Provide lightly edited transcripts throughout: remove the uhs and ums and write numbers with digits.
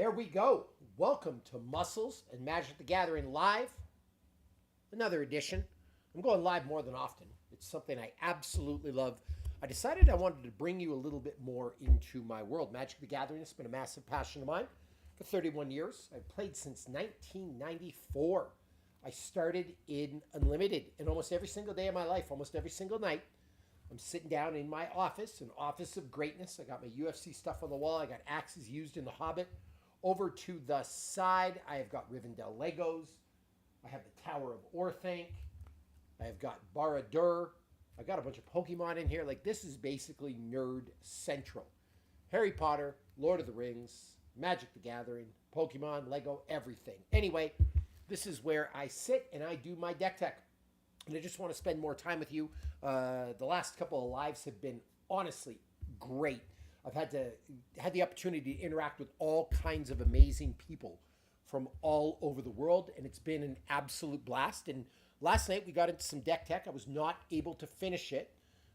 There we go. Welcome to Muscles and Magic the Gathering Live. Another edition. I'm going live more than often. It's something I absolutely love. I decided I wanted to bring you a little bit more into my world. Magic the Gathering has been a massive passion of mine for 31 years. I've played since 1994. I started in Unlimited, and almost every single day of my life, almost every single night, I'm sitting down in my office, an office of greatness. I got my UFC stuff on the wall. I got axes used in The Hobbit. Over to the side, I have got Rivendell Legos. I have the Tower of Orthanc. I have got Barad-dûr. I've got a bunch of Pokemon in here. Like, this is basically nerd central. Harry Potter, Lord of the Rings, Magic the Gathering, Pokemon, Lego, everything. Anyway, this is where I sit and I do my deck tech. And I just want to spend more time with you. The last couple of lives have been honestly great. I've had the opportunity to interact with all kinds of amazing people from all over the world, and it's been an absolute blast. And last night we got into some deck tech. I was not able to finish it,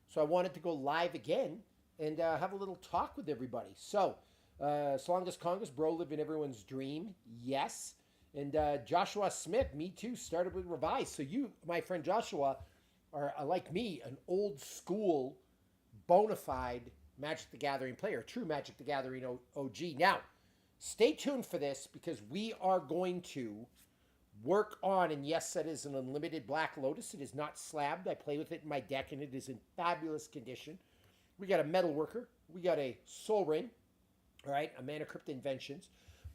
so I wanted to go live again and have a little talk with everybody. So, Salongas Congas, bro, living everyone's dream, yes. And Joshua Smith, me too, started with Revise. So you, my friend Joshua, are like me, an old school, bona fide Magic the Gathering player, true Magic the Gathering OG. Now, stay tuned for this because we are going to work on, and yes, that is an Unlimited Black Lotus. It is not slabbed. I play with it in my deck, and it is in fabulous condition. We got a Metal Worker. We got a Soul Ring, all right, a Mana Crypt Inventions.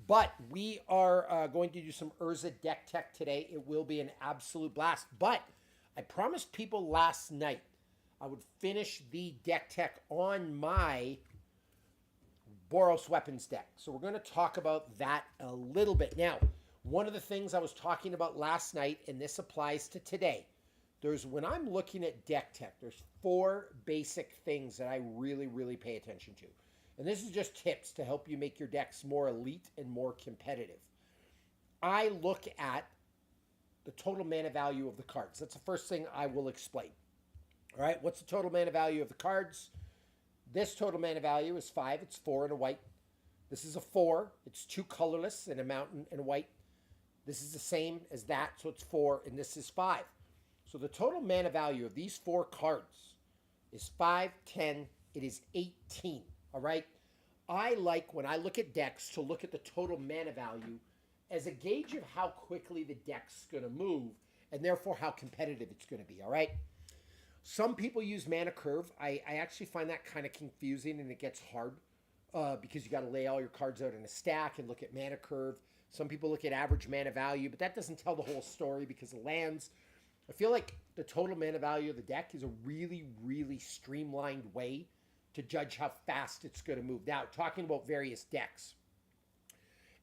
But we are going to do some Urza Deck tech today. It will be an absolute blast. But I promised people last night I would finish the deck tech on my Boros Weapons deck. So we're going to talk about that a little bit. Now, one of the things I was talking about last night, and this applies to today, when I'm looking at deck tech, there's four basic things that I really, really pay attention to. And this is just tips to help you make your decks more elite and more competitive. I look at the total mana value of the cards. That's the first thing I will explain. All right, what's the total mana value of the cards? This total mana value is 5. It's 4 and a white. This is a 4. It's 2 colorless and a mountain and a white. This is the same as that, so it's 4, and this is 5. So the total mana value of these 4 cards is 5, 10, it is 18. All right, I like, when I look at decks, to look at the total mana value as a gauge of how quickly the deck's going to move, and therefore how competitive it's going to be. All right. Some people use Mana Curve. I actually find that kind of confusing, and it gets hard because you got to lay all your cards out in a stack and look at Mana Curve. Some people look at average mana value, but that doesn't tell the whole story because of lands. I feel like the total mana value of the deck is a really, really streamlined way to judge how fast it's going to move. Now, talking about various decks,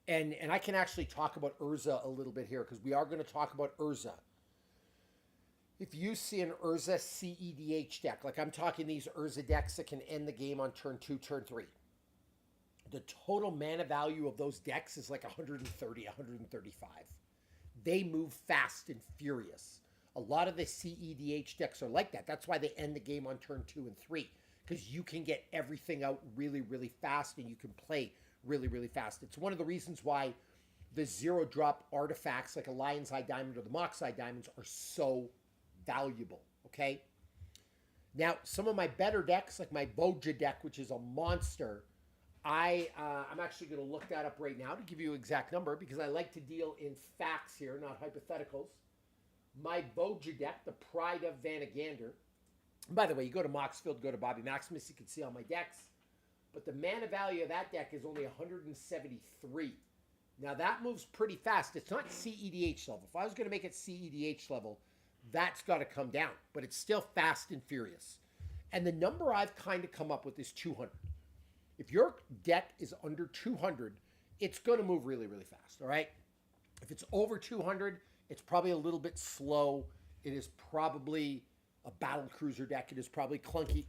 and I can actually talk about Urza a little bit here because we are going to talk about Urza. If you see an Urza CEDH deck, like I'm talking these Urza decks that can end the game on turn 2, turn 3, the total mana value of those decks is like 130, 135. They move fast and furious. A lot of the CEDH decks are like that. That's why they end the game on turn 2 and 3, because you can get everything out really, really fast and you can play really, really fast. It's one of the reasons why the 0-drop artifacts like a Lion's Eye Diamond or the Mox Eye Diamonds are so valuable, okay? Now, some of my better decks, like my Boja deck, which is a monster, I'm actually going to look that up right now to give you an exact number because I like to deal in facts here, not hypotheticals. My Boja deck, the Pride of Vanagander. By the way, you go to Moxfield, go to Bobby Maximus, you can see all my decks. But the mana value of that deck is only 173. Now, that moves pretty fast. It's not CEDH level. If I was going to make it CEDH level, that's got to come down, but it's still fast and furious. And the number I've kind of come up with is 200. If your deck is under 200, it's going to move really, really fast, all right? If it's over 200, it's probably a little bit slow. It is probably a battle cruiser deck. It is probably clunky,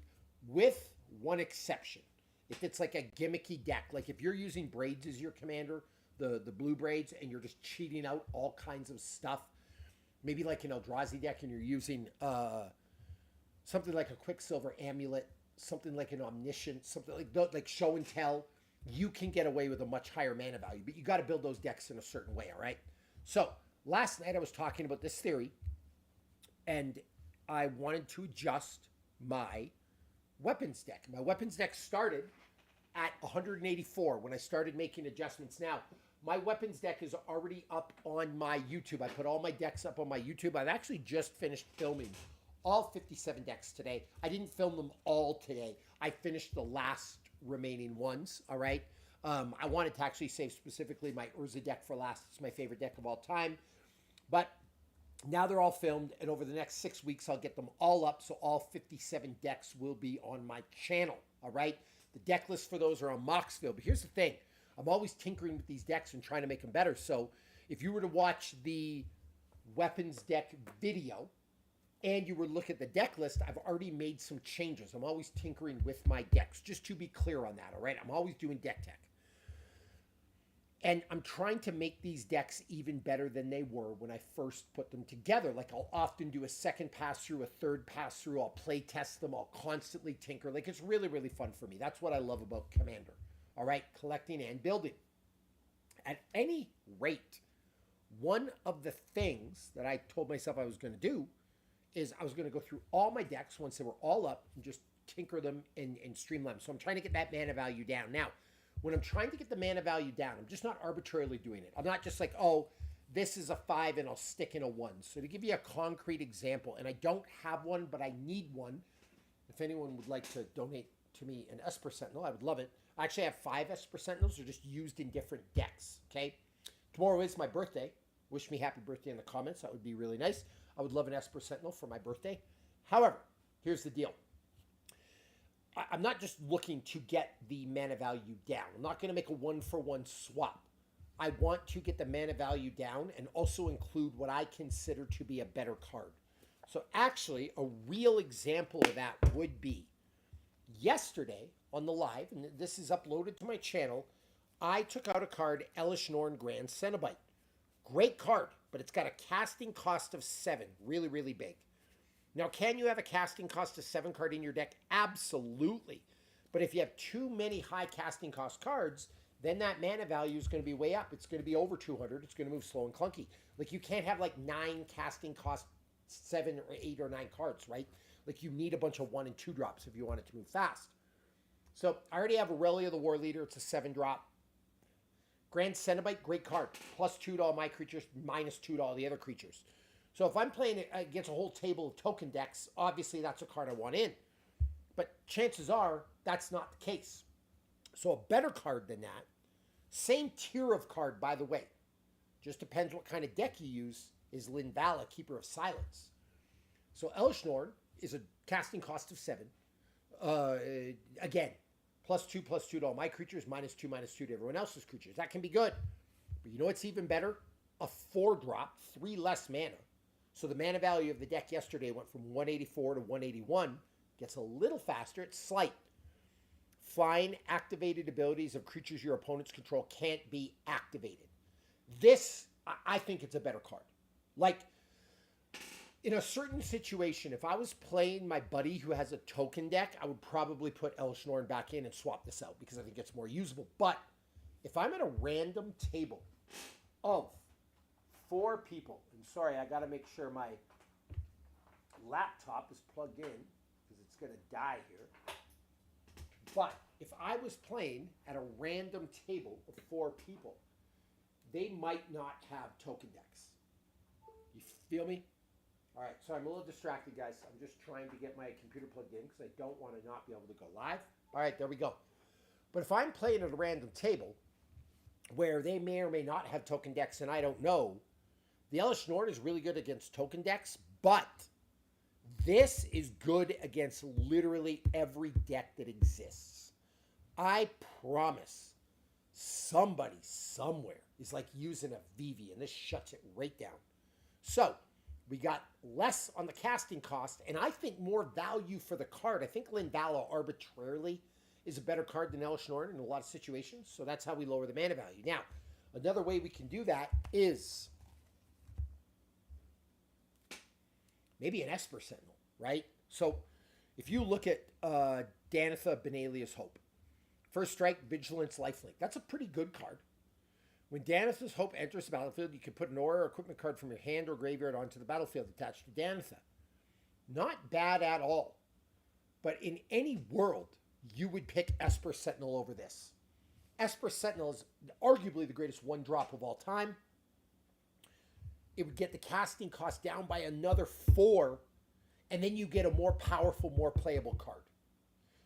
with one exception. If it's like a gimmicky deck, like if you're using Braids as your commander, the blue Braids, and you're just cheating out all kinds of stuff, maybe like an Eldrazi deck and you're using something like a Quicksilver Amulet, something like an Omniscient, something like Show and Tell, you can get away with a much higher mana value, but you got to build those decks in a certain way, all right? So last night I was talking about this theory, and I wanted to adjust my weapons deck. My weapons deck started at 184 when I started making adjustments. Now, my weapons deck is already up on my YouTube. I put all my decks up on my YouTube. I've actually just finished filming all 57 decks today. I didn't film them all today. I finished the last remaining ones, all right? I wanted to actually save specifically my Urza deck for last. It's my favorite deck of all time. But now they're all filmed, and over the next 6 weeks, I'll get them all up, so all 57 decks will be on my channel, all right? The deck lists for those are on Moxville. But here's the thing. I'm always tinkering with these decks and trying to make them better. So if you were to watch the weapons deck video and you were to look at the deck list, I've already made some changes. I'm always tinkering with my decks, just to be clear on that, all right? I'm always doing deck tech. And I'm trying to make these decks even better than they were when I first put them together. Like, I'll often do a second pass through, a third pass through. I'll play test them. I'll constantly tinker. Like, it's really, really fun for me. That's what I love about Commander. All right, collecting and building. At any rate, one of the things that I told myself I was going to do is I was going to go through all my decks once they were all up and just tinker them and streamline them. So I'm trying to get that mana value down. Now, when I'm trying to get the mana value down, I'm just not arbitrarily doing it. I'm not just like, oh, this is a 5 and I'll stick in a 1. So to give you a concrete example, and I don't have one, but I need one. If anyone would like to donate to me an Esper Sentinel, I would love it. I actually have 5 Esper Sentinels. They're just used in different decks, okay? Tomorrow is my birthday. Wish me happy birthday in the comments. That would be really nice. I would love an Esper Sentinel for my birthday. However, here's the deal. I'm not just looking to get the mana value down. I'm not going to make a one-for-one swap. I want to get the mana value down and also include what I consider to be a better card. So actually, a real example of that would be yesterday on the live, and this is uploaded to my channel, I took out a card, Elish Norn Grand Cenobite. Great card, but it's got a casting cost of 7. Really, really big. Now, can you have a casting cost of 7 card in your deck? Absolutely. But if you have too many high casting cost cards, then that mana value is going to be way up. It's going to be over 200. It's going to move slow and clunky. Like, you can't have like 9 casting cost 7 or 8 or 9 cards, right? Like, you need a bunch of 1 and 2 drops if you want it to move fast. So I already have Aurelia the War Leader. It's a 7-drop. Grand Cenobite, great card. +2 to all my creatures, -2 to all the other creatures. So if I'm playing against a whole table of token decks, obviously that's a card I want in. But chances are that's not the case. So a better card than that, same tier of card, by the way, just depends what kind of deck you use, is Linvala, Keeper of Silence. So Elish Norn is a casting cost of 7. Again, +2 to all my creatures, -2 to everyone else's creatures. That can be good. But you know what's even better? A 4-drop, 3 less mana. So the mana value of the deck yesterday went from 184 to 181. Gets a little faster. It's slight. Flying activated abilities of creatures your opponents control can't be activated. This, I think it's a better card. Like, in a certain situation, if I was playing my buddy who has a token deck, I would probably put Elish Norn back in and swap this out because I think it's more usable. But if I'm at a random table of 4 people, and sorry, I got to make sure my laptop is plugged in because it's going to die here. But if I was playing at a random table of 4 people, they might not have token decks. You feel me? All right, so I'm a little distracted, guys. I'm just trying to get my computer plugged in because I don't want to not be able to go live. All right, there we go. But if I'm playing at a random table where they may or may not have token decks and I don't know, the Elish Norn is really good against token decks, but this is good against literally every deck that exists. I promise somebody somewhere is like using a Vivi, and this shuts it right down. So we got less on the casting cost, and I think more value for the card. I think Linvala arbitrarily is a better card than Elish Norn in a lot of situations, so that's how we lower the mana value. Now, another way we can do that is maybe an Esper Sentinel, right? So if you look at Danitha Benalia's Hope, First strike, Vigilance Lifelink. That's a pretty good card. When Danitha's Hope enters the battlefield, you can put an aura or equipment card from your hand or graveyard onto the battlefield attached to Danitha. Not bad at all. But in any world, you would pick Esper Sentinel over this. Esper Sentinel is arguably the greatest one drop of all time. It would get the casting cost down by another 4, and then you get a more powerful, more playable card.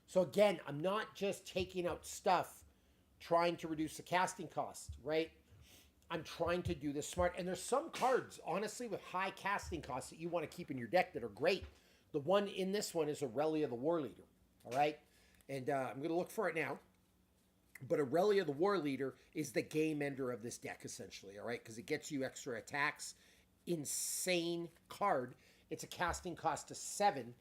So again, I'm not just taking out stuff trying to reduce the casting cost, right? I'm trying to do this smart. And there's some cards, honestly, with high casting costs that you want to keep in your deck that are great. The one in this one is Aurelia the War Leader, all right? And I'm going to look for it now. But Aurelia the War Leader is the game ender of this deck, essentially, all right? Because it gets you extra attacks. Insane card. It's a casting cost of 7,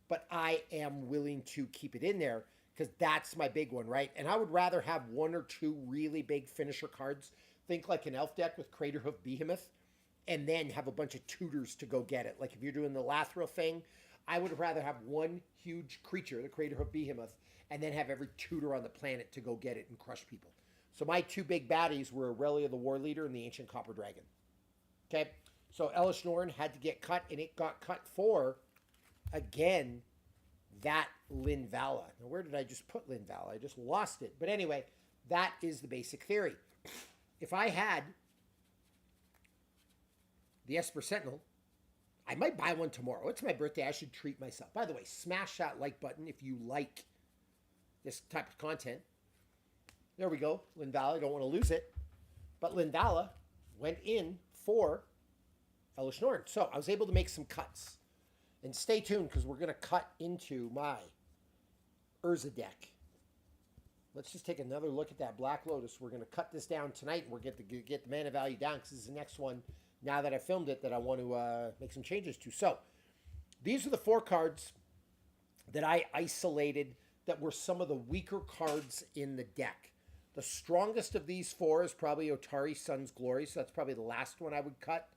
but I am willing to keep it in there because that's my big one, right? And I would rather have 1 or 2 really big finisher cards. Think like an elf deck with Craterhoof Behemoth, and then have a bunch of tutors to go get it. Like if you're doing the Lathril thing, I would rather have one huge creature, the Craterhoof Behemoth, and then have every tutor on the planet to go get it and crush people. So my 2 big baddies were Aurelia the War Leader and the Ancient Copper Dragon. Okay, so Elish Norn had to get cut, and it got cut for, again, that Linvala. Now, where did I just put Linvala? I just lost it. But anyway, that is the basic theory. If I had the Esper Sentinel, I might buy one tomorrow. It's my birthday. I should treat myself. By the way, smash that like button if you like this type of content. There we go. Linvala. I don't want to lose it. But Linvala went in for Elish Norn. So I was able to make some cuts. And stay tuned because we're going to cut into my Urza deck. Let's just take another look at that Black Lotus. We're going to cut this down tonight. We're going to get the mana value down because this is the next one, now that I filmed it, that I want to make some changes to. So these are the 4 cards that I isolated that were some of the weaker cards in the deck. The strongest of these 4 is probably Otari Sun's Glory, so that's probably the last one I would cut.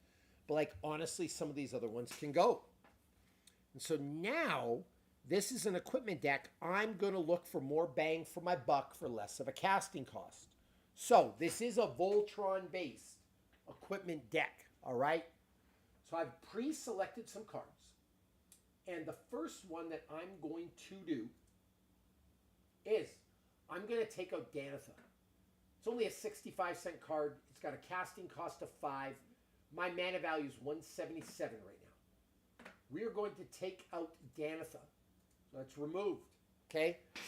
But like honestly, some of these other ones can go. And so now, this is an equipment deck. I'm going to look for more bang for my buck for less of a casting cost. So this is a Voltron-based equipment deck, all right? So I've pre-selected some cards. And the first one that I'm going to do is I'm going to take out Danitha. It's only a 65-cent card. It's got a casting cost of 5. My mana value is 177 right now. We are going to take out Danitha. So it's removed, okay? The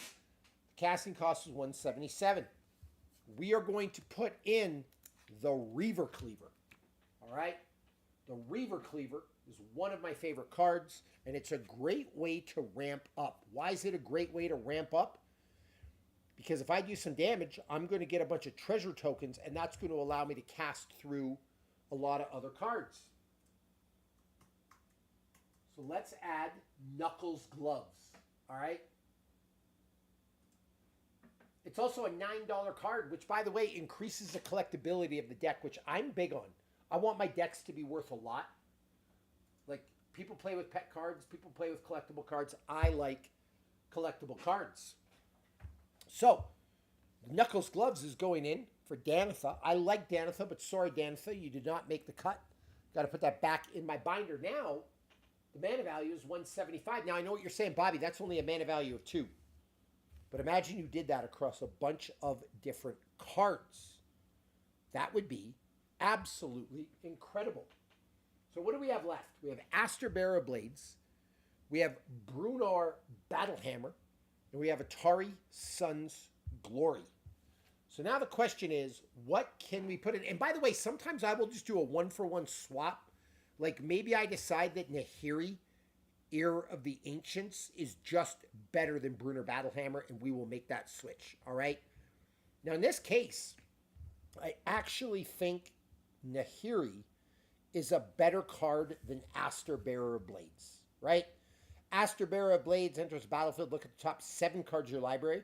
casting cost is 177. We are going to put in the Reaver Cleaver, all right? The Reaver Cleaver is one of my favorite cards, and it's a great way to ramp up. Why is it a great way to ramp up? Because if I do some damage, I'm going to get a bunch of treasure tokens, and that's going to allow me to cast through a lot of other cards. So let's add Knuckles Gloves, all right? It's also a $9 card, which, by the way, increases the collectability of the deck, which I'm big on. I want my decks to be worth a lot. Like, people play with pet cards. People play with collectible cards. I like collectible cards. So, Knuckles Gloves is going in for Danitha. I like Danitha, but sorry, Danitha, you did not make the cut. Got to put that back in my binder. Now, the mana value is 175. Now, I know what you're saying, Bobby. That's only a mana value of 2. But imagine you did that across a bunch of different cards. That would be absolutely incredible. So what do we have left? We have Asterbearer Blades. We have Brunar Battlehammer. And we have Atari Sun's Glory. So now the question is, what can we put in? And by the way, sometimes I will just do a 1-for-1 swap. Like maybe I decide that Nahiri, Heir of the Ancients, is just better than Brunar Battlehammer, and we will make that switch, all right? Now, in this case, I actually think Nahiri is a better card than Asterbearer Blades, right? Asterbearer Blades enters the battlefield. Look at the top 7 cards of your library.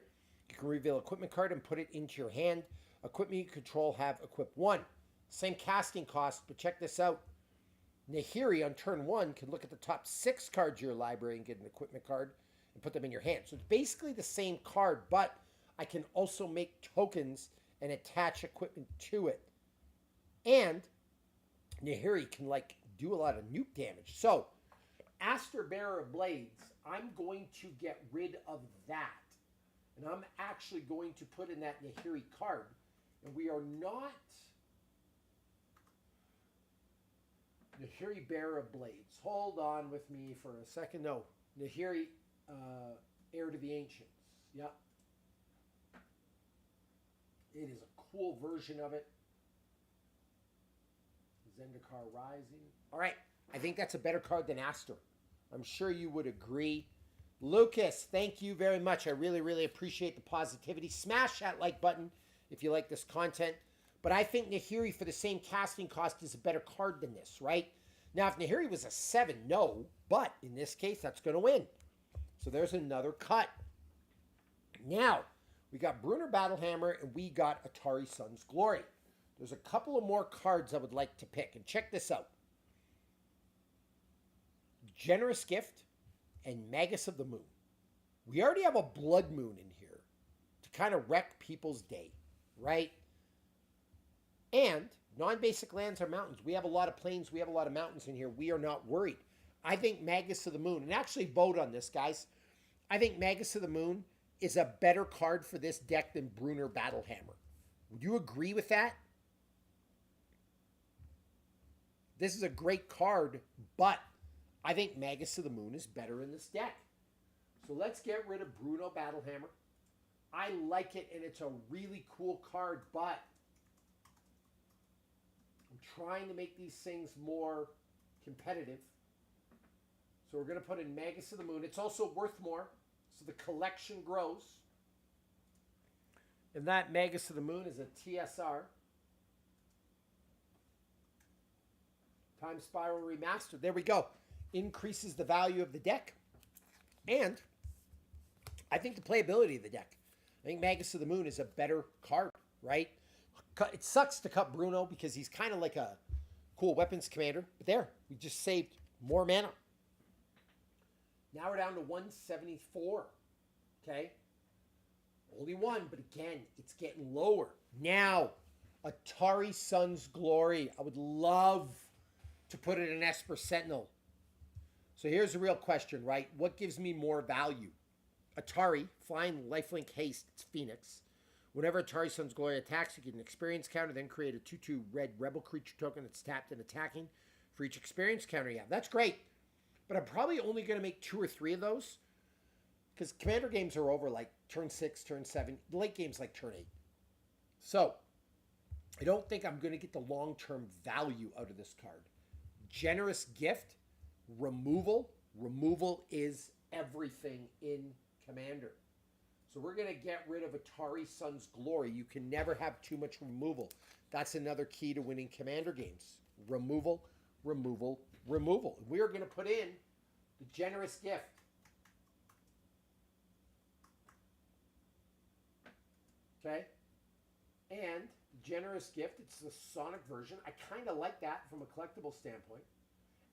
You can reveal equipment card and put it into your hand. Equipment you control have equip 1. Same casting cost, but check this out. Nahiri on turn 1 can look at the top 6 cards of your library and get an equipment card and put them in your hand. So it's basically the same card, but I can also make tokens and attach equipment to it. And Nahiri can like do a lot of nuke damage. So, Aster Bearer of Blades, I'm going to get rid of that. And I'm actually going to put in that Nahiri card. And we are not Nahiri Bearer of Blades. Hold on with me for a second. No, Nahiri Heir to the Ancients. Yep. It is a cool version of it. Zendikar Rising. All right. I think that's a better card than Aster. I'm sure you would agree. Lucas, thank you very much. I really, really appreciate the positivity. Smash that like button if you like this content. But I think Nahiri for the same casting cost is a better card than this, right? Now, if Nahiri was a 7, no. But in this case, that's going to win. So there's another cut. Now, we got Brunner Battlehammer and we got Atari Sun's Glory. There's a couple of more cards I would like to pick. And check this out. Generous Gift and Magus of the Moon. We already have a Blood Moon in here to kind of wreck people's day, right? And non-basic lands are mountains. We have a lot of plains. We have a lot of mountains in here. We are not worried. I think Magus of the Moon, and actually vote on this, guys. I think Magus of the Moon is a better card for this deck than Brunner Battlehammer. Would you agree with that? This is a great card, but I think Magus of the Moon is better in this deck. So let's get rid of Bruno Battlehammer. I like it, and it's a really cool card, but I'm trying to make these things more competitive. So we're going to put in Magus of the Moon. It's also worth more, so the collection grows. And that Magus of the Moon is a TSR. Time Spiral Remastered. There we go. Increases the value of the deck. And I think the playability of the deck. I think Magus of the Moon is a better card, right? It sucks to cut Bruno because he's kind of like a cool weapons commander. But there, we just saved more mana. Now we're down to 174. Okay? Only one, but again, it's getting lower. Now, Atari Sun's Glory. I would love to put it in Esper Sentinel. So here's the real question, right? What gives me more value? Atari, flying lifelink haste, it's Phoenix. Whenever Atari Sun's Glory attacks, you get an experience counter, then create a 2/2 red rebel creature token that's tapped and attacking for each experience counter you have. That's great. But I'm probably only going to make 2 or 3 of those because commander games are over like turn 6, turn 7. The late game's like turn 8. So I don't think I'm going to get the long-term value out of this card. Generous Gift, removal. Removal is everything in Commander. So we're going to get rid of Atari Sun's Glory. You can never have too much removal. That's another key to winning Commander games. Removal, removal, removal. We are going to put in the Generous Gift. Okay? And Generous Gift, it's the Sonic version. I kind of like that from a collectible standpoint.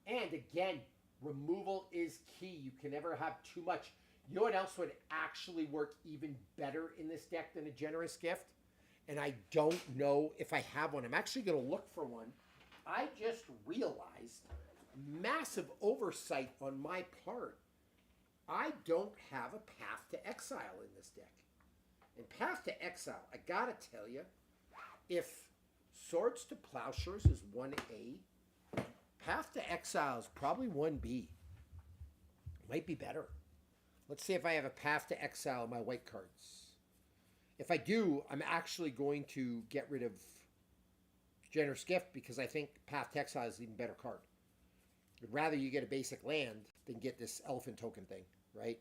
And again, removal is key. You can never have too much. You know what else would actually work even better in this deck than a Generous Gift? And I don't know if I have one. I'm actually going to look for one. I just realized, massive oversight on my part, I don't have a Path to Exile in this deck. And Path to Exile, I got to tell you, if Swords to Plowshares is 1A, Path to Exile is probably 1B. Might be better. Let's see if I have a Path to Exile in my white cards. If I do, I'm actually going to get rid of Generous Gift because I think Path to Exile is an even better card. I'd rather you get a basic land than get this elephant token thing, right?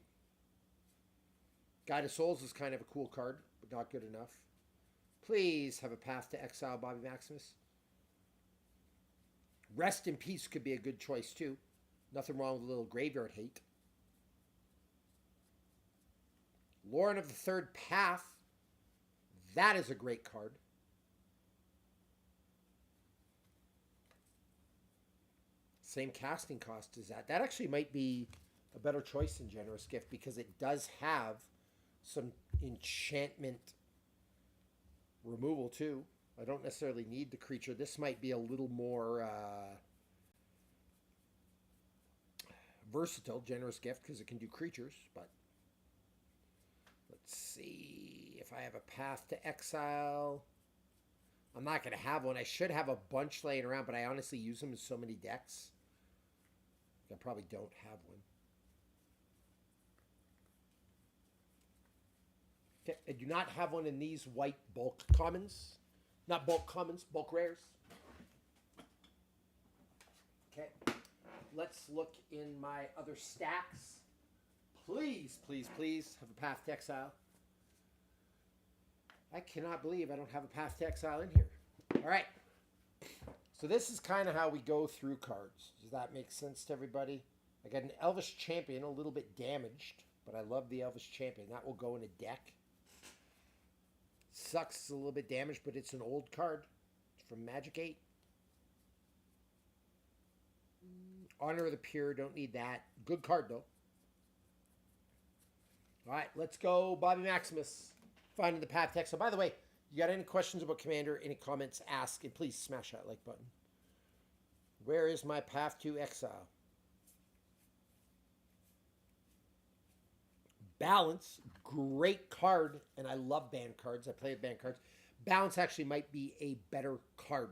Guide of Souls is kind of a cool card, but not good enough. Please have a Path to Exile, Bobby Maximus. Rest in Peace could be a good choice, too. Nothing wrong with a little graveyard hate. Lauren of the Third Path. That is a great card. Same casting cost as that. That actually might be a better choice than Generous Gift because it does have some enchantment removal too. I don't necessarily need the creature. This might be a little more versatile, generous gift, because it can do creatures. But let's see if I have a Path to Exile. I'm not going to have one. I should have a bunch laying around, but I honestly use them in so many decks. I probably don't have one. Okay, I do not have one in these white bulk commons. Not bulk commons, bulk rares. Okay, let's look in my other stacks. Please, please, please have a Path to Exile. I cannot believe I don't have a Path to Exile in here. All right. So this is kind of how we go through cards. Does that make sense to everybody? I got an Elvish Champion, a little bit damaged, but I love the Elvish Champion. That will go in a deck. Sucks, it's a little bit damaged, but it's an old card. It's from Magic 8. Honor of the Pure, don't need that. Good card, though. All right, let's go Bobby Maximus. Finding the Path to Exile. By the way, you got any questions about Commander, any comments, ask, and please smash that like button. Where is my Path to Exile? Balance, great card, and I love ban cards. I play with ban cards. Balance actually might be a better card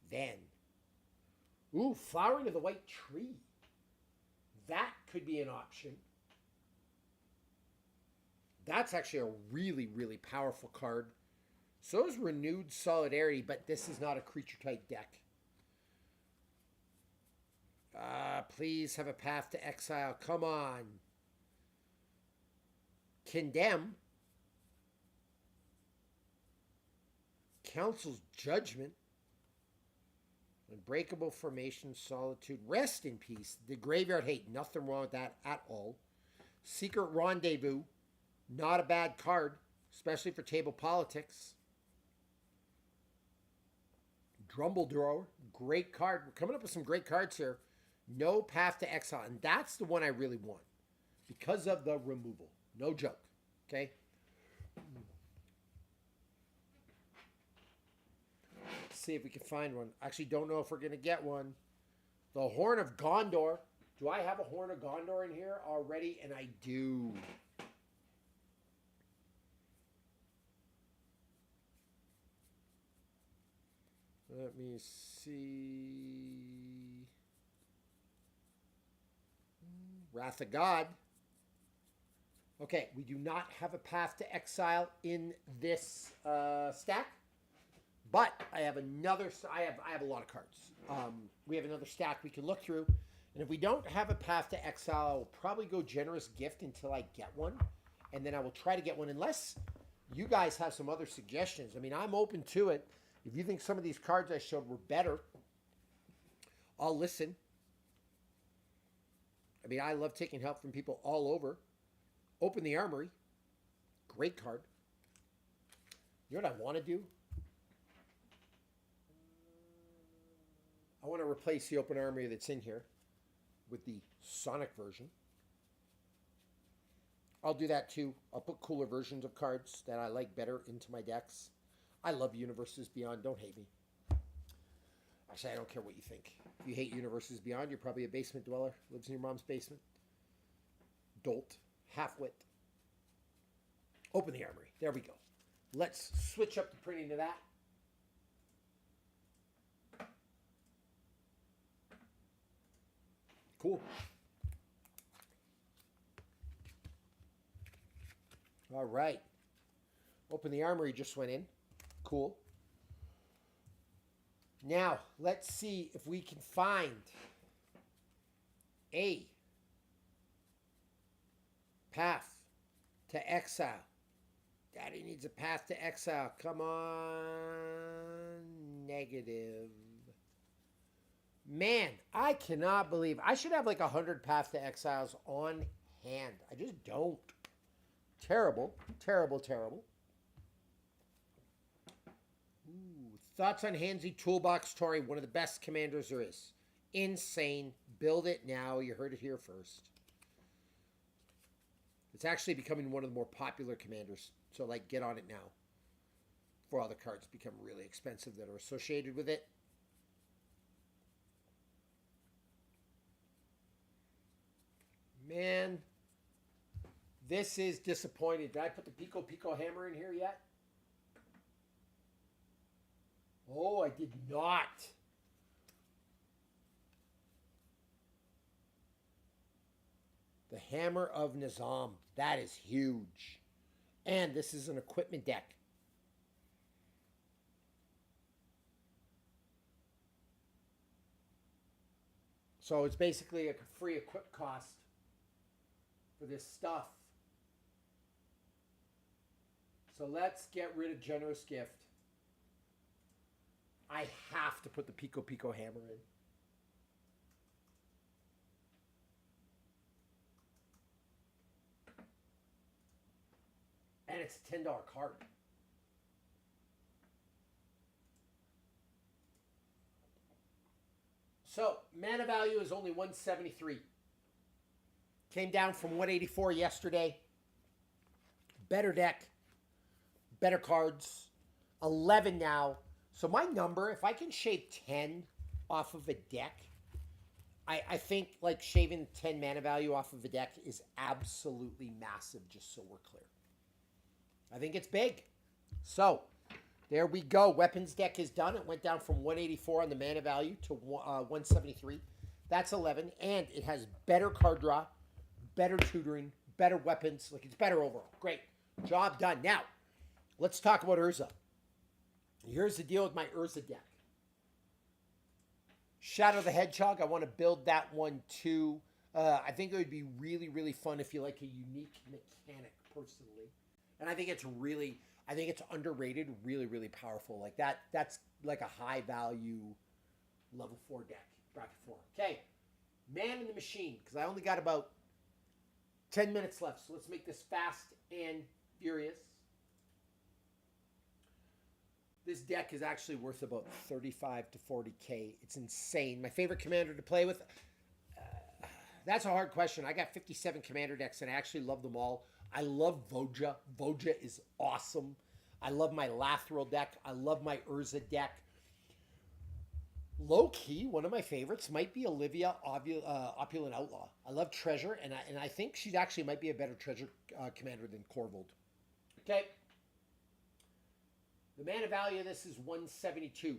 than. Ooh, Flowering of the White Tree. That could be an option. That's actually a really, really powerful card. So is Renewed Solidarity, but this is not a creature type deck. Please have a Path to Exile. Come on. Condemn. Council's Judgment. Unbreakable Formation, Solitude. Rest in Peace. The Graveyard Hate. Nothing wrong with that at all. Secret Rendezvous. Not a bad card, especially for table politics. Drumble Drawer, great card. We're coming up with some great cards here. No Path to Exile, and that's the one I really want because of the removal. No joke, okay? Let's see if we can find one. Actually, don't know if we're going to get one. The Horn of Gondor. Do I have a Horn of Gondor in here already? And I do. Let me see. Wrath of God. Okay, we do not have a Path to Exile in this stack, but I have another. I have a lot of cards. We have another stack we can look through, and if we don't have a Path to Exile, I will probably go Generous Gift until I get one, and then I will try to get one unless you guys have some other suggestions. I mean, I'm open to it. If you think some of these cards I showed were better, I'll listen. I mean, I love taking help from people all over. Open the Armory. Great card. You know what I want to do? I want to replace the Open Armory that's in here with the Sonic version. I'll do that too. I'll put cooler versions of cards that I like better into my decks. I love Universes Beyond. Don't hate me. Actually, I don't care what you think. If you hate Universes Beyond, you're probably a basement dweller. Lives in your mom's basement. Dolt. Halfwit. Open the Armory. There we go. Let's switch up the printing to that. Cool. All right. Open the Armory just went in. Cool. Now, let's see if we can find a Path to Exile. Daddy needs a Path to Exile. Come on. Negative. Man, I cannot believe. I should have like 100 Path to Exiles on hand. I just don't. Terrible. Terrible, terrible. Thoughts on Handsy Toolbox Tori, one of the best commanders there is. Insane. Build it now. You heard it here first. It's actually becoming one of the more popular commanders. So, like, get on it now before all the cards become really expensive that are associated with it. Man, this is disappointing. Did I put the Pico Pico hammer in here yet? Oh, I did not. The Hammer of Nizam. That is huge. And this is an equipment deck. So it's basically a free equip cost for this stuff. So let's get rid of Generous Gift. I have to put the Pico Pico hammer in. And it's a $10 card. So, mana value is only 173. Came down from 184 yesterday. Better deck. Better cards. 11 now. So my number, if I can shave 10 off of a deck, I think like shaving 10 mana value off of a deck is absolutely massive, just so we're clear. I think it's big. So there we go. Weapons deck is done. It went down from 184 on the mana value to 173. That's 11. And it has better card draw, better tutoring, better weapons. Like, it's better overall. Great. Job done. Now, let's talk about Urza. Here's the deal with my Urza deck. Shadow the Hedgehog, I want to build that one too. I think it would be really, really fun if you like a unique mechanic, personally. And I think it's underrated, really, really powerful. Like that's like a high value level 4 deck, bracket 4. Okay, Man in the Machine, because I only got about 10 minutes left. So let's make this fast and furious. This deck is actually worth about 35 to 40K. It's insane. My favorite commander to play with? That's a hard question. I got 57 commander decks, and I actually love them all. I love Voja. Voja is awesome. I love my Lathril deck. I love my Urza deck. Low-key, one of my favorites might be Olivia, Opulent Outlaw. I love Treasure, and I think she actually might be a better Treasure commander than Corvold. Okay. The mana value of this is 172.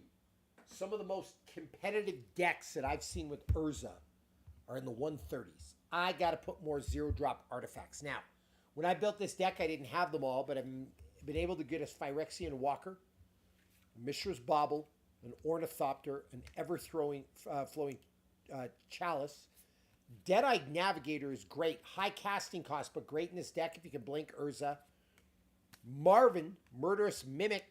Some of the most competitive decks that I've seen with Urza are in the 130s. I got to put more 0-drop artifacts. Now, when I built this deck, I didn't have them all, but I've been able to get a Phyrexian Walker, a Mishra's Bauble, an Ornithopter, an ever-flowing Chalice. Dead-Eyed Navigator is great. High casting cost, but great in this deck if you can blink Urza. Marvin, Murderous Mimic,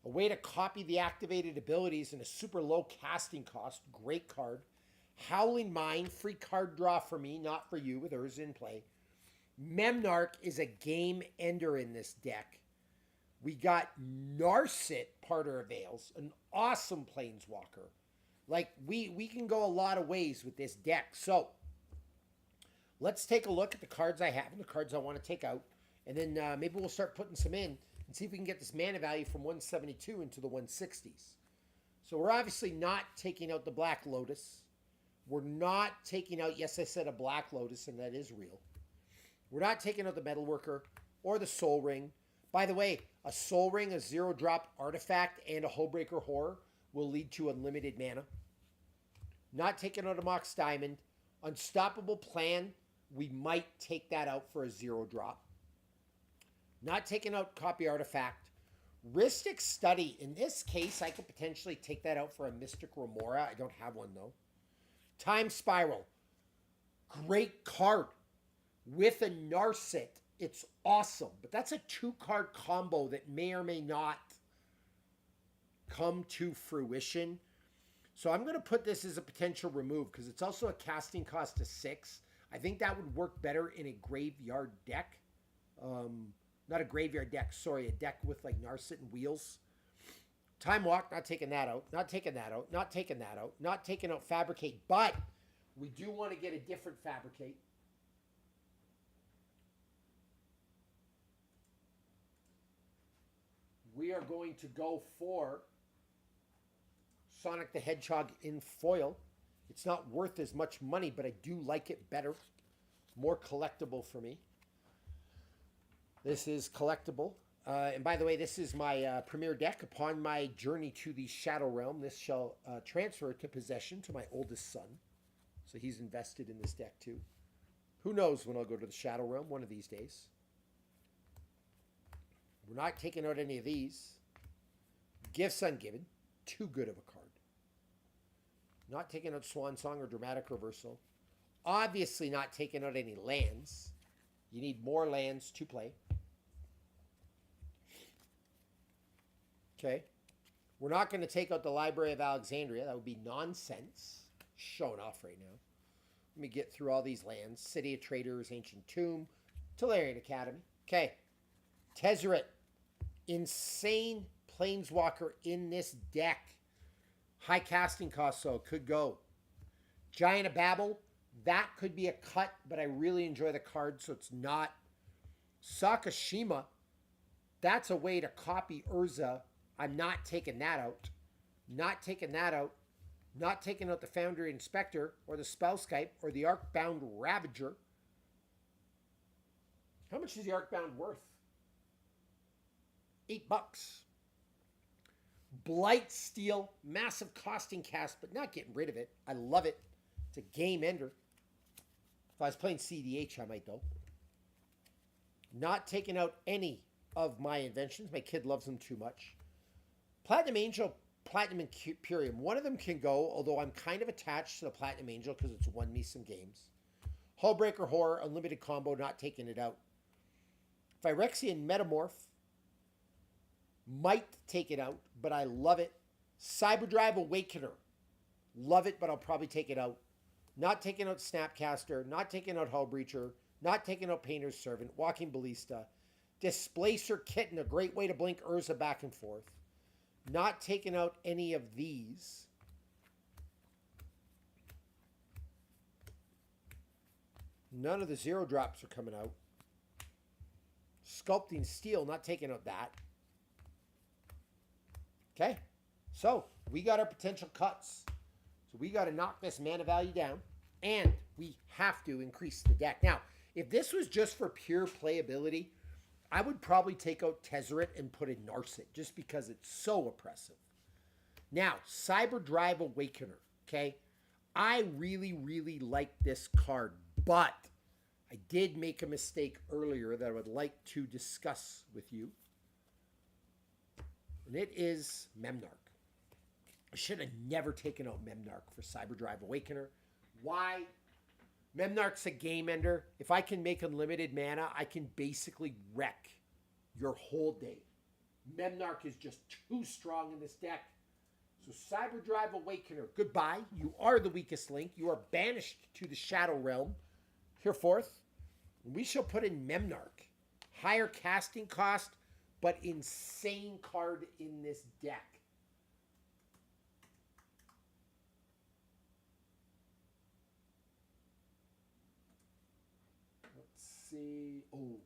a way to copy the activated abilities and a super low casting cost. Great card. Howling Mine, free card draw for me, not for you, with Urza in play. Memnarch is a game ender in this deck. We got Narset, Parter of Veils, an awesome planeswalker. Like, we can go a lot of ways with this deck. So, let's take a look at the cards I have and the cards I want to take out. And then maybe we'll start putting some in and see if we can get this mana value from 172 into the 160s. So we're obviously not taking out the Black Lotus. We're not taking out, yes, I said a Black Lotus, and that is real. We're not taking out the Metalworker or the Soul Ring. By the way, a Soul Ring, a 0-drop artifact, and a Hullbreaker Horror will lead to unlimited mana. Not taking out a Mox Diamond. Unstoppable Plan, we might take that out for a 0-drop. Not taking out Copy Artifact. Rhystic Study. In this case, I could potentially take that out for a Mystic Remora. I don't have one, though. Time Spiral. Great card. With a Narset. It's awesome. But that's a 2-card combo that may or may not come to fruition. So I'm going to put this as a potential remove because it's also a casting cost of 6. I think that would work better in a graveyard deck. Not a graveyard deck, sorry, a deck with like Narset and Wheels. Time Walk, not taking that out, not taking that out, not taking that out, not taking out Fabricate, but we do want to get a different Fabricate. we are going to go for Sonic the Hedgehog in foil. It's not worth as much money, but I do like it better. More collectible for me. This is collectible. And by the way, this is my premier deck. Upon my journey to the Shadow Realm, this shall transfer to possession to my oldest son. So he's invested in this deck too. Who knows when I'll go to the Shadow Realm one of these days. We're not taking out any of these. Gifts Ungiven. Too good of a card. Not taking out Swan Song or Dramatic Reversal. Obviously not taking out any lands. You need more lands to play. Okay. We're not going to take out the Library of Alexandria. That would be nonsense. Showing off right now. Let me get through all these lands. City of Traders, Ancient Tomb, Tolarian Academy. Okay. Tezzeret. Insane Planeswalker in this deck. High casting cost, so it could go. Giant of Babel. That could be a cut, but I really enjoy the card, so it's not. Sakashima. That's a way to copy Urza. I'm not taking that out. Not taking that out. Not taking out the Foundry Inspector or the Spellscape or the Arcbound Ravager. How much is the Arcbound worth? $8. Blight Steel, massive costing cast, but not getting rid of it. I love it. It's a game ender. If I was playing CDH, I might though. Not taking out any of my inventions. My kid loves them too much. Platinum Angel, Platinum Imperium. One of them can go, although I'm kind of attached to the Platinum Angel because it's won me some games. Hullbreaker Horror, Unlimited Combo, not taking it out. Phyrexian Metamorph. Might take it out, but I love it. Cyberdrive Awakener. Love it, but I'll probably take it out. Not taking out Snapcaster. Not taking out Hullbreacher. Not taking out Painter's Servant. Walking Ballista. Displacer Kitten. A great way to blink Urza back and forth. Not taking out any of these. None of the zero drops are coming out. Sculpting Steel. Not taking out that. Okay, so we got our potential cuts. So we got to knock this mana value down, and we have to increase the deck. Now, if this was just for pure playability, I would probably take out Tezzeret and put in Narset, just because it's so oppressive. Now, Cyberdrive Awakener, okay? I really, really like this card, but I did make a mistake earlier that I would like to discuss with you. And it is Memnarch. I should have never taken out Memnarch for Cyberdrive Awakener. Why? Memnarch's a game ender. If I can make unlimited mana, I can basically wreck your whole day. Memnarch is just too strong in this deck. So Cyberdrive Awakener, goodbye. You are the weakest link. You are banished to the Shadow Realm. Hereforth, we shall put in Memnarch. Higher casting cost, but insane card in this deck. Let's see. Oh,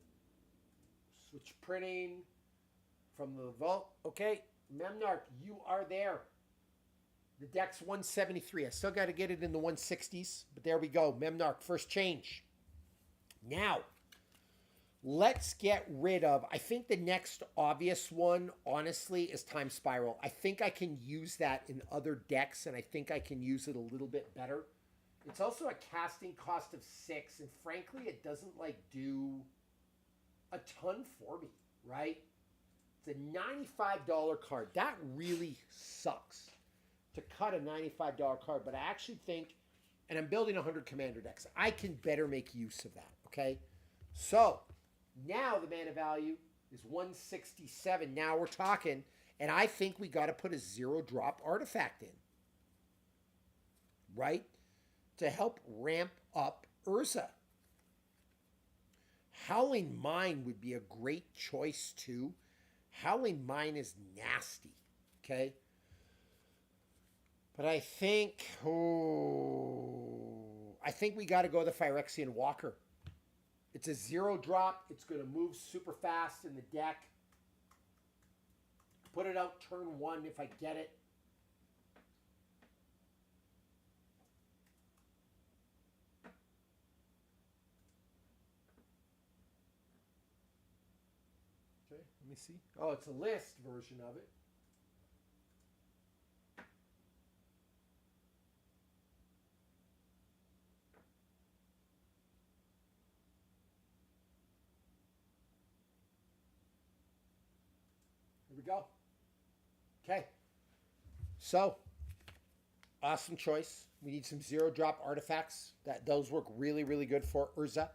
switch printing from the vault. Okay, Memnarch, you are there. The deck's 173. I still got to get it in the 160s, but there we go. Memnarch, first change. Now, let's get rid of, I think the next obvious one, honestly, is Time Spiral. I think I can use that in other decks, and I think I can use it a little bit better. It's also a casting cost of 6, and frankly, it doesn't, do a ton for me, right? It's a $95 card. That really sucks to cut a $95 card, but I actually think, and I'm building 100 commander decks, I can better make use of that, okay? So, now the mana value is 167. Now we're talking, and I think we got to put a 0-drop artifact in, right? To help ramp up Urza. Howling Mine would be a great choice too. Howling Mine is nasty, okay? But I think, I think we got to go the Phyrexian Walker. It's a 0-drop. It's going to move super fast in the deck. Put it out turn 1 if I get it. Okay, let me see. Oh, it's a list version of it. Here we go. Okay. So, awesome choice. We need some 0-drop artifacts. Those work really, really good for Urza.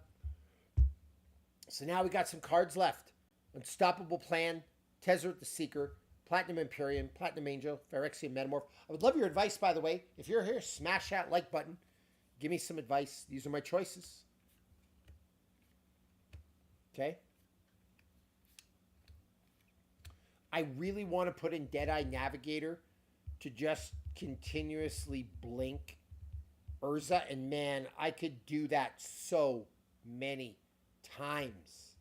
So now we got some cards left. Unstoppable Plan, Tezzeret the Seeker, Platinum Imperium, Platinum Angel, Phyrexian Metamorph. I would love your advice, by the way. If you're here, smash that like button. Give me some advice. These are my choices. Okay. I really want to put in Deadeye Navigator to just continuously blink Urza. And man, I could do that so many times.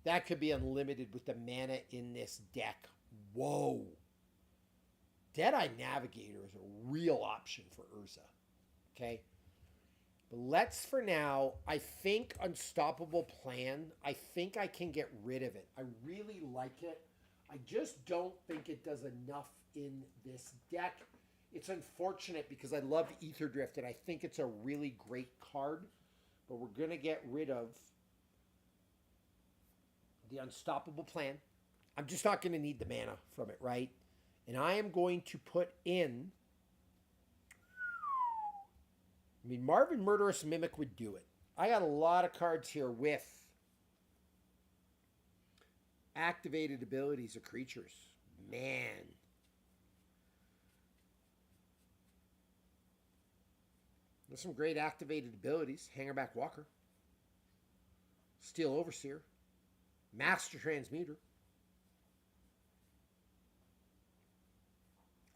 That could be unlimited with the mana in this deck. Whoa. Deadeye Navigator is a real option for Urza. Okay. But let's, for now, I think Unstoppable Plan, I think I can get rid of it. I really like it. I just don't think it does enough in this deck. It's unfortunate because I love Ether Drift and I think it's a really great card. But we're going to get rid of the Unstoppable Plan. I'm just not going to need the mana from it, right? And I am going to put in... I mean, Marvin Murderous Mimic would do it. I got a lot of cards here with activated abilities of creatures. Man. There's some great activated abilities. Hangerback Walker. Steel Overseer. Master Transmuter.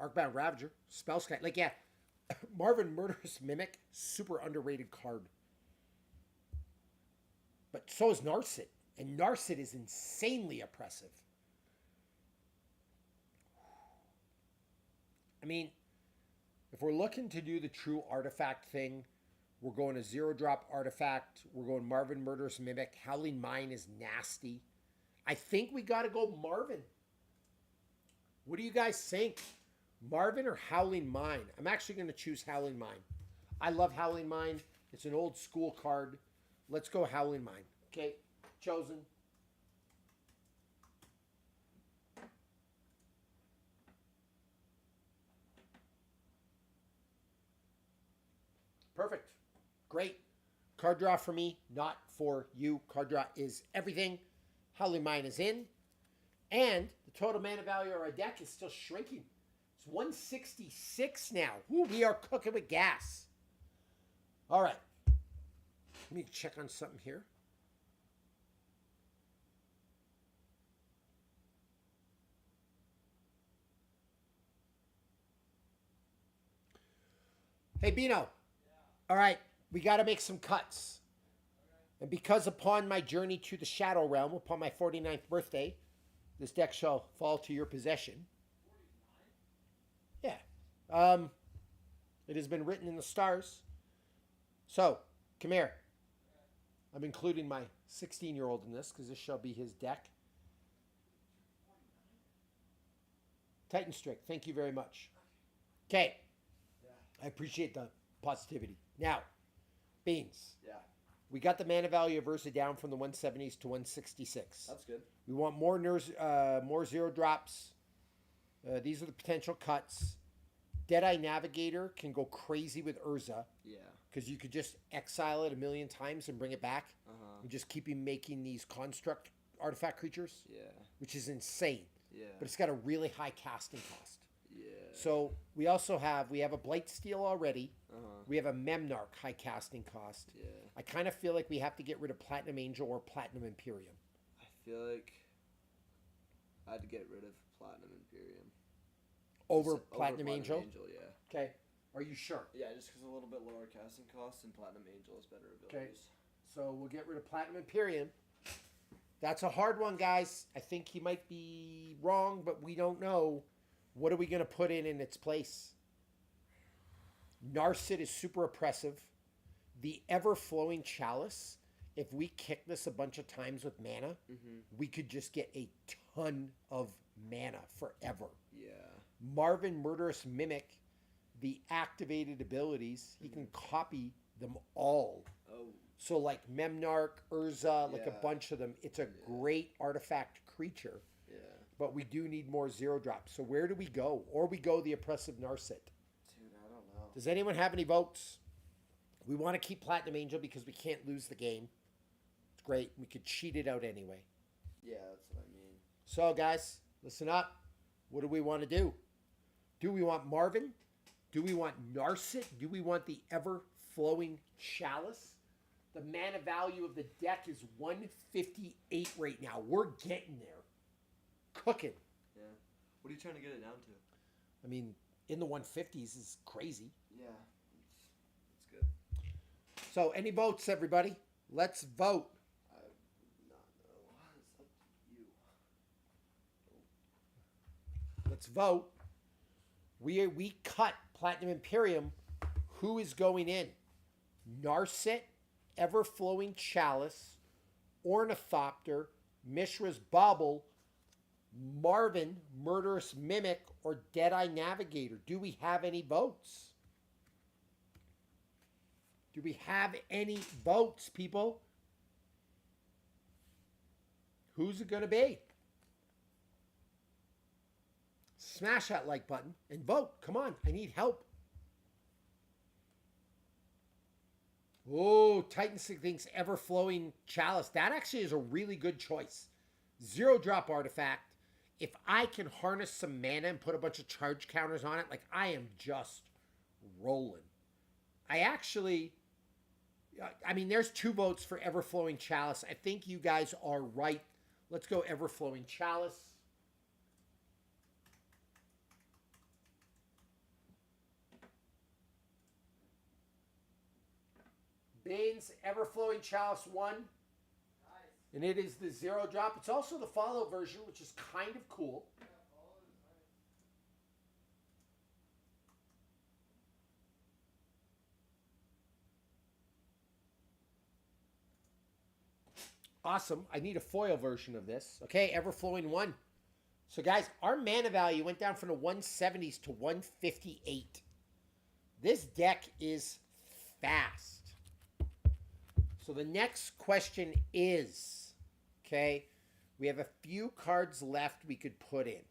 Arcbound Ravager. Spellskite. Like, yeah. Marvin Murderous Mimic. Super underrated card. But so is Narset. And Narset is insanely oppressive. I mean, if we're looking to do the true artifact thing, we're going a 0-drop artifact. We're going Marvin Murderous Mimic. Howling Mine is nasty. I think we got to go Marvin. What do you guys think? Marvin or Howling Mine? I'm actually going to choose Howling Mine. I love Howling Mine. It's an old school card. Let's go Howling Mine. Okay, chosen. Perfect. Great. Card draw for me, not for you. Card draw is everything. Howling Mine is in. And the total mana value of our deck is still shrinking. It's 166 now. Ooh, we are cooking with gas. All right. Let me check on something here. Hey, Bino. Yeah. All right. We got to make some cuts. Okay. And because upon my journey to the Shadow Realm, upon my 49th birthday, this deck shall fall to your possession. 49? Yeah. It has been written in the stars. So, come here. I'm including my 16-year-old in this because this shall be his deck. Titan Strict, thank you very much. Okay. Yeah. I appreciate the positivity. Now, Beans. Yeah. We got the mana value of Urza down from the 170s to 166. That's good. We want more 0-drops. These are the potential cuts. Deadeye Navigator can go crazy with Urza. Yeah. Because you could just exile it a million times and bring it back. And just keep him making these construct artifact creatures. Yeah. Which is insane. Yeah. But it's got a really high casting cost. Yeah. So we also have a Blightsteel already. We have a Memnarch high casting cost. Yeah. I kind of feel like we have to get rid of Platinum Angel or Platinum Imperium. I feel like I'd get rid of Platinum Imperium. Over Platinum Angel? Yeah. Okay. Are you sure? Yeah, just because a little bit lower casting costs and Platinum Angel has better abilities. Okay. So we'll get rid of Platinum Imperium. That's a hard one, guys. I think he might be wrong, but we don't know. What are we going to put in its place? Narset is super oppressive. The ever-flowing chalice, if we kick this a bunch of times with mana, we could just get a ton of mana forever. Yeah. Marvin Murderous Mimic, the activated abilities, he can copy them all. Oh. So like Memnarch, Urza, like a Yeah. bunch of them. It's a great artifact creature. Yeah. But we do need more 0-drops. So where do we go? Or we go the oppressive Narset. Dude, I don't know. Does anyone have any votes? We want to keep Platinum Angel because we can't lose the game. It's great. We could cheat it out anyway. Yeah, that's what I mean. So, guys, listen up. What do we want to do? Do we want Marvin? Do we want Narset? Do we want the ever-flowing chalice? The mana value of the deck is 158 right now. We're getting there. Cooking. Yeah. What are you trying to get it down to? I mean, in the 150s is crazy. Yeah. It's good. So, any votes, everybody? Let's vote. I do not know. It's up to you. Let's vote. We cut Platinum Imperium. Who is going in? Narset, Ever-Flowing Chalice, Ornithopter, Mishra's Bauble, Marvin, Murderous Mimic, or Deadeye Navigator. Do we have any votes? Do we have any votes, people? Who's it going to be? Smash that like button and vote. Come on, I need help. Oh, Titan thinks Ever-Flowing Chalice. That actually is a really good choice. 0-drop artifact. If I can harness some mana and put a bunch of charge counters on it, like I am just rolling. I mean, there's 2 votes for Ever-Flowing Chalice. I think you guys are right. Let's go Ever-Flowing Chalice. Bane's Ever-Flowing Chalice won. Nice. And it is the 0-drop. It's also the follow version, which is kind of cool. Yeah, follow is nice. Awesome. I need a foil version of this. Okay, Ever-Flowing won. So, guys, our mana value went down from the 170s to 158. This deck is fast. So the next question is, okay, we have a few cards left we could put in.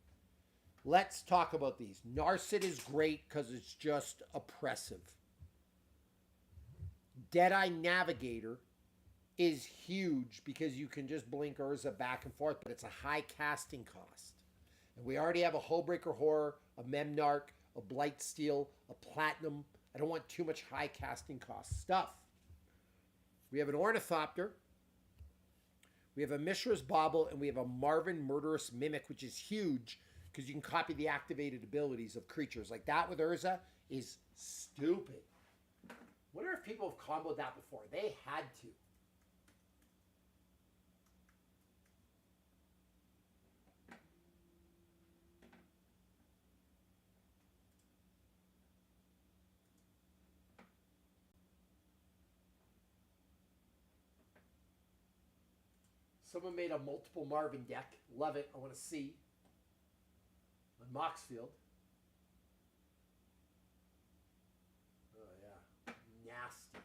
Let's talk about these. Narset is great because it's just oppressive. Deadeye Navigator is huge because you can just blink Urza back and forth, but it's a high casting cost. And we already have a Hullbreaker Horror, a Memnarch, a Blightsteel, a Platinum. I don't want too much high casting cost stuff. We have an Ornithopter, we have a Mishra's Bauble, and we have a Marvin Murderous Mimic, which is huge because you can copy the activated abilities of creatures. Like that with Urza is stupid. Wonder if people have comboed that before. They had to. Someone made a multiple Marvin deck. Love it. I want to see. On Moxfield. Oh, yeah. Nasty.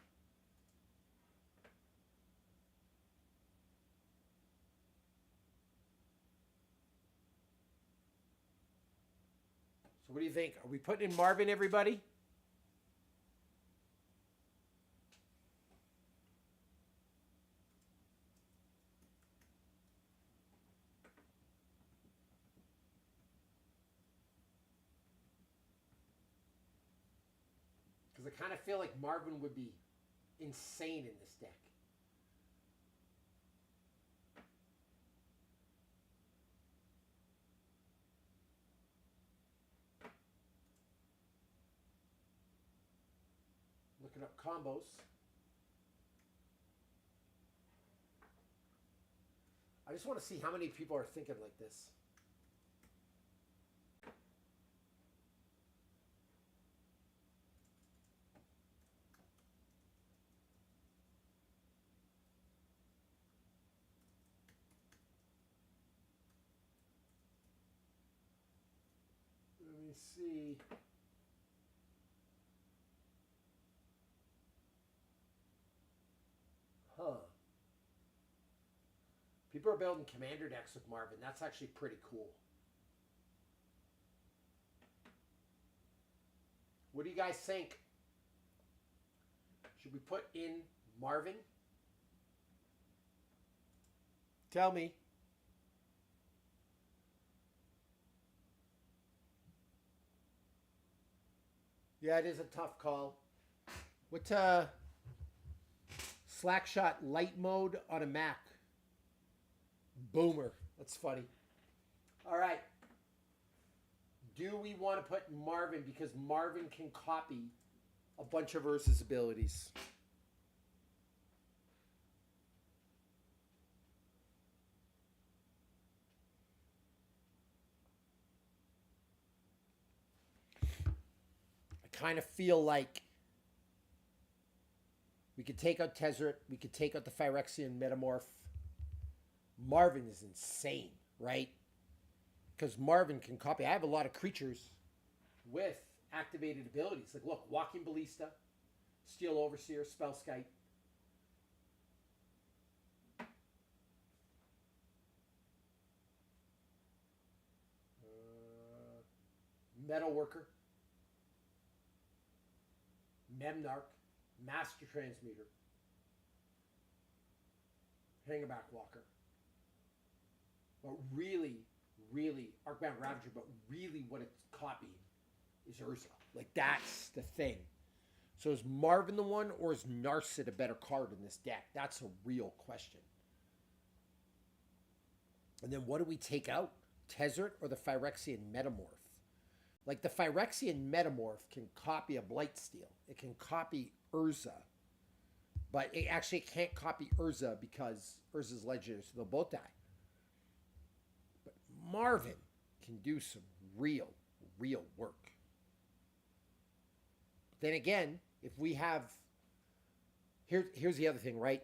So what do you think? Are we putting in Marvin, everybody? Because I kind of feel like Marvin would be insane in this deck. Looking up combos. I just want to see how many people are thinking like this. Let me see. Huh. People are building commander decks with Marvin. That's actually pretty cool. What do you guys think? Should we put in Marvin? Tell me. Yeah, it is a tough call. What Slackshot light mode on a Mac? Boomer. That's funny. All right. Do we want to put Marvin because Marvin can copy a bunch of Urza's abilities? I kind of feel like we could take out Tezzeret. We could take out the Phyrexian Metamorph. Marvin is insane, right? Because Marvin can copy. I have a lot of creatures with activated abilities. Like, look, Walking Ballista, Steel Overseer, Spellskite. Metal Worker, Memnarch, Master Transmuter, Hangback Walker. But really, Arcbound Ravager, but really what it's copying is Urza. Like, that's the thing. So is Marvin the one, or is Narset a better card in this deck? That's a real question. And then what do we take out? Tezzeret or the Phyrexian Metamorph? Like, the Phyrexian Metamorph can copy a Blightsteel. It can copy Urza. But it actually can't copy Urza because Urza's legendary, so they'll both die. But Marvin can do some real work. But then again, if we have... Here's the other thing, right?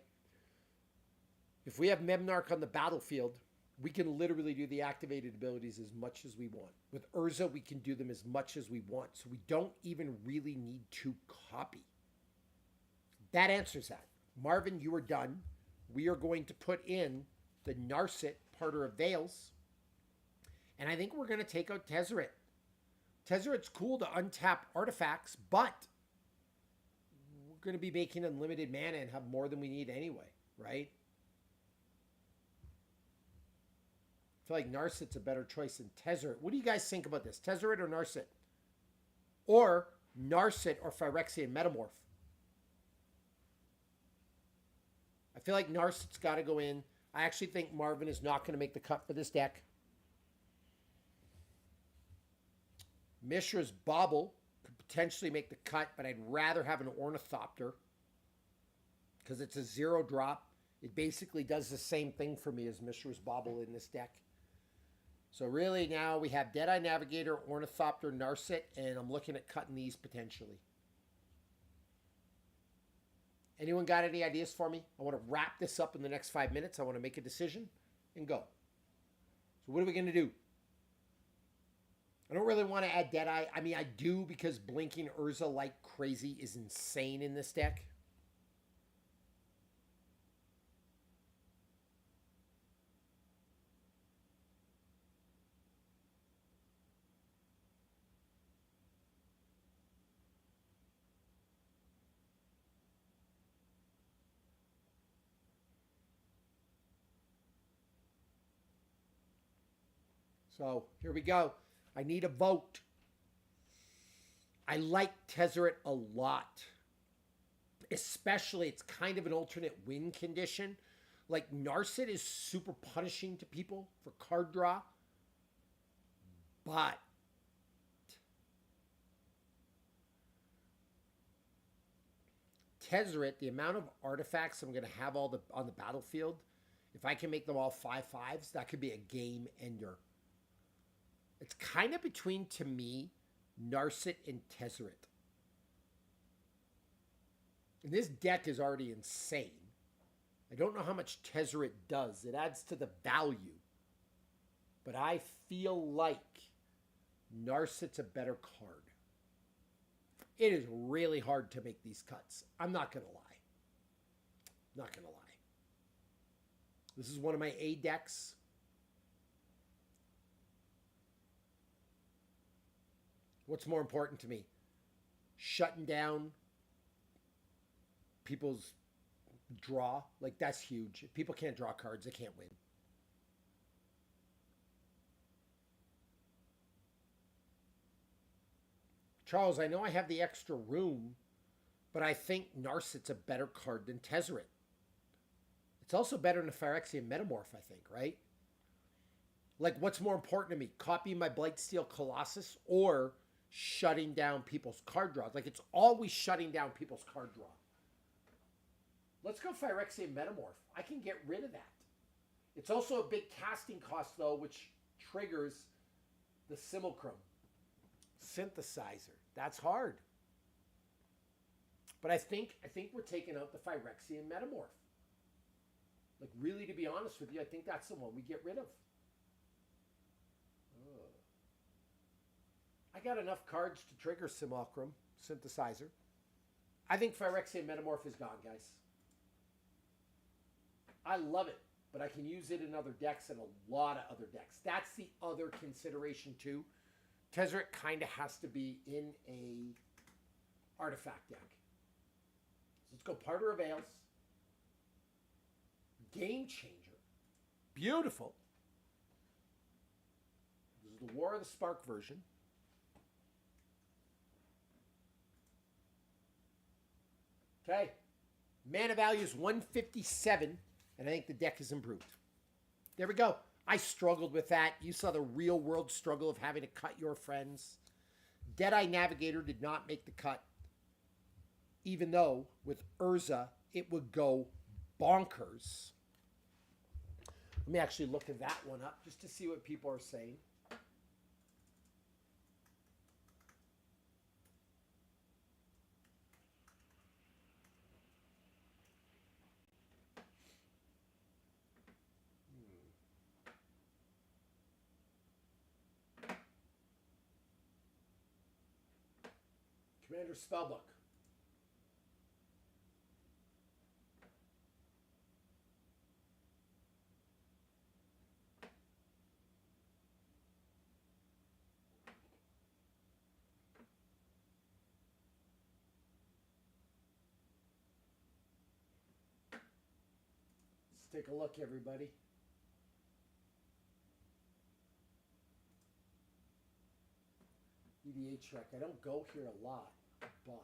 If we have Memnarch on the battlefield, we can literally do the activated abilities as much as we want. With Urza, we can do them as much as we want. So we don't even really need to copy. That answers that. Marvin, you are done. We are going to put in the Narset, Parter of Veils. And I think we're going to take out Tezzeret. Tezzeret's cool to untap artifacts, but we're going to be making unlimited mana and have more than we need anyway, right? I feel like Narset's a better choice than Tezzeret. What do you guys think about this? Tezzeret or Narset? Or Narset or Phyrexian Metamorph? I feel like Narset's got to go in. I actually think Marvin is not going to make the cut for this deck. Mishra's Bauble could potentially make the cut, but I'd rather have an Ornithopter because it's a 0-drop. It basically does the same thing for me as Mishra's Bauble in this deck. So really now we have Deadeye Navigator, Ornithopter, Narset, and I'm looking at cutting these potentially. Anyone got any ideas for me? I want to wrap this up in the next 5 minutes. I want to make a decision and go. So what are we going to do? I don't really want to add Deadeye. I mean, I do because blinking Urza like crazy is insane in this deck. So here we go. I need a vote. I like Tezzeret a lot. Especially, it's kind of an alternate win condition. Like, Narset is super punishing to people for card draw. But Tezzeret, the amount of artifacts I'm going to have on the battlefield If I can make them all 5/5s, that could be a game ender. It's kind of between, to me, Narset and Tezzeret. And this deck is already insane. I don't know how much Tezzeret does. It adds to the value. But I feel like Narset's a better card. It is really hard to make these cuts. I'm not going to lie. Not going to lie. This is one of my A decks. What's more important to me? Shutting down people's draw. Like, that's huge. If people can't draw cards, they can't win. Charles, I know I have the extra room, but I think Narset's a better card than Tezzeret. It's also better than a Phyrexian Metamorph, I think, right? Like, what's more important to me? Copying my Blightsteel Colossus or shutting down people's card draws? Like, it's always shutting down people's card draw. Let's go Phyrexian Metamorph. I can get rid of that. It's also a big casting cost, though, which triggers the Simulacrum. Synthesizer. That's hard. But I think we're taking out the Phyrexian Metamorph. Like, really, to be honest with you, I think that's the one we get rid of. I got enough cards to trigger Simulacrum, Synthesizer. I think Phyrexian Metamorph is gone, guys. I love it, but I can use it in other decks and a lot of other decks. That's the other consideration, too. Tezzeret kind of has to be in a artifact deck. So let's go Parter of Veils. Game Changer. Beautiful. This is the War of the Spark version. Okay. Mana value is 157, and I think the deck is improved. There we go. I struggled with that. You saw the real world struggle of having to cut your friends. Deadeye Navigator did not make the cut, even though with Urza, it would go bonkers. Let me actually look at that one up just to see what people are saying. Commander Spellbook. Let's take a look, everybody. EDH Rec. I don't go here a lot, but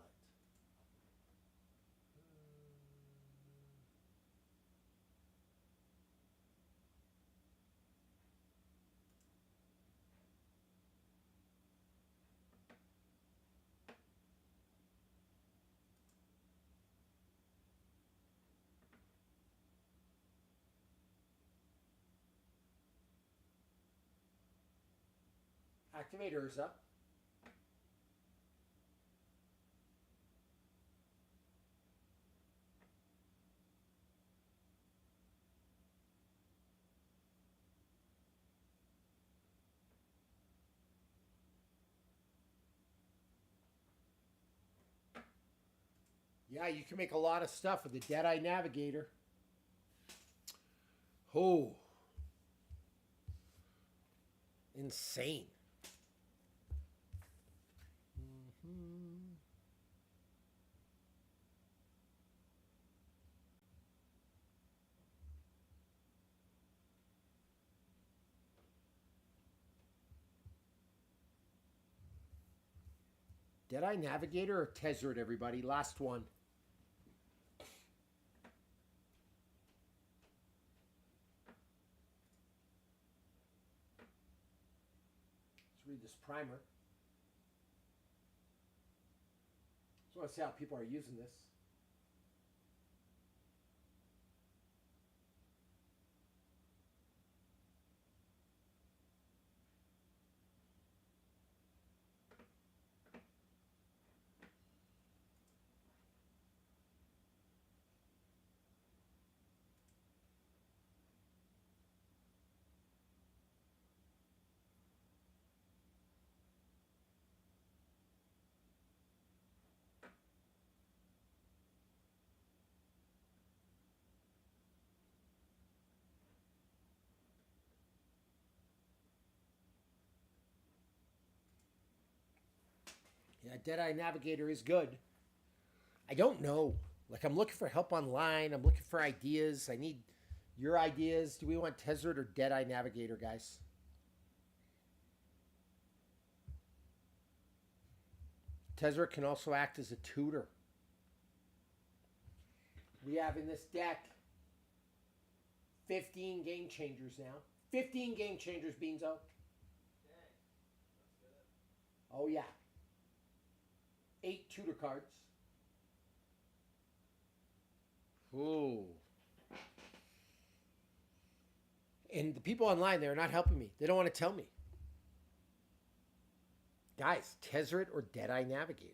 activate Urza. Yeah, you can make a lot of stuff with the Deadeye Navigator. Oh. Insane. Deadeye Navigator or Tezzeret, everybody? Last one. Let's read this primer. So I want to see how people are using this. Yeah, Deadeye Navigator is good. I don't know. Like, I'm looking for help online. I'm looking for ideas. I need your ideas. Do we want Tezzeret or Deadeye Navigator, guys? Tezzeret can also act as a tutor. We have in this deck 15 game changers now. 15 game changers, Beanzo. Oh, yeah. 8 tutor cards. Ooh. And the people online, they're not helping me. They don't want to tell me. Guys, Tezzeret or Deadeye Navigator?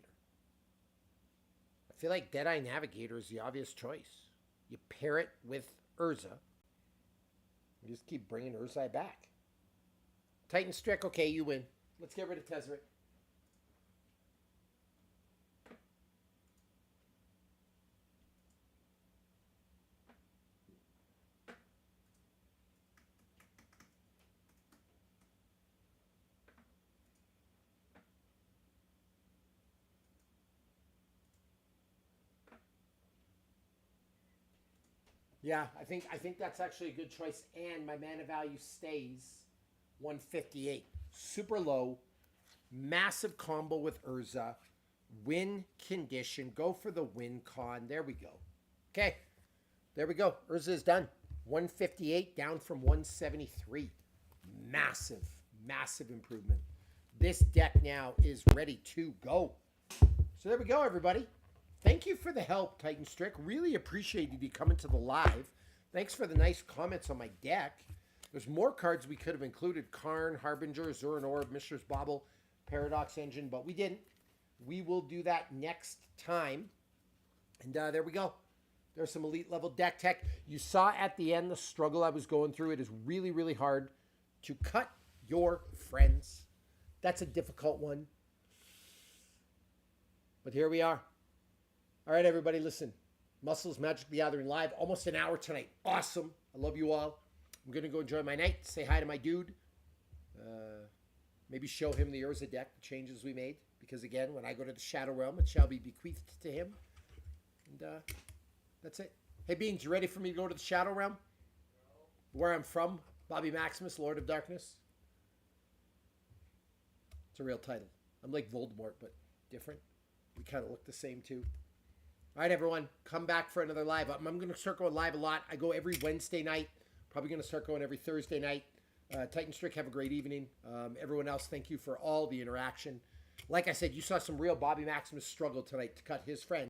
I feel like Deadeye Navigator is the obvious choice. You pair it with Urza. You just keep bringing Urza back. Titan Strick, okay, you win. Let's get rid of Tezzeret. Yeah, I think that's actually a good choice. And my mana value stays 158. Super low. Massive combo with Urza. Win condition. Go for the win con. There we go. Okay. There we go. Urza is done. 158 down from 173. Massive, massive improvement. This deck now is ready to go. So there we go, everybody. Thank you for the help, Titan Strick. Really appreciated you coming to the live. Thanks for the nice comments on my deck. There's more cards we could have included. Karn, Harbinger, Zuran Orb, Mishra's Bauble, Paradox Engine, but we didn't. We will do that next time. And there we go. There's some elite level deck tech. You saw at the end the struggle I was going through. It is really, really hard to cut your friends. That's a difficult one. But here we are. All right, everybody, listen. Muscles Magic the Gathering live. Almost an hour tonight. Awesome. I love you all. I'm going to go enjoy my night. Say hi to my dude. Maybe show him the Urza deck, the changes we made. Because, again, when I go to the Shadow Realm, it shall be bequeathed to him. And that's it. Hey, Beans, you ready for me to go to the Shadow Realm? Where I'm from, Bobby Maximus, Lord of Darkness. It's a real title. I'm like Voldemort, but different. We kind of look the same, too. All right, everyone, come back for another live. I'm going to start going live a lot. I go every Wednesday night. Probably going to start going every Thursday night. Titan Strick, have a great evening. Everyone else, thank you for all the interaction. Like I said, you saw some real Bobby Maximus struggle tonight to cut his friend.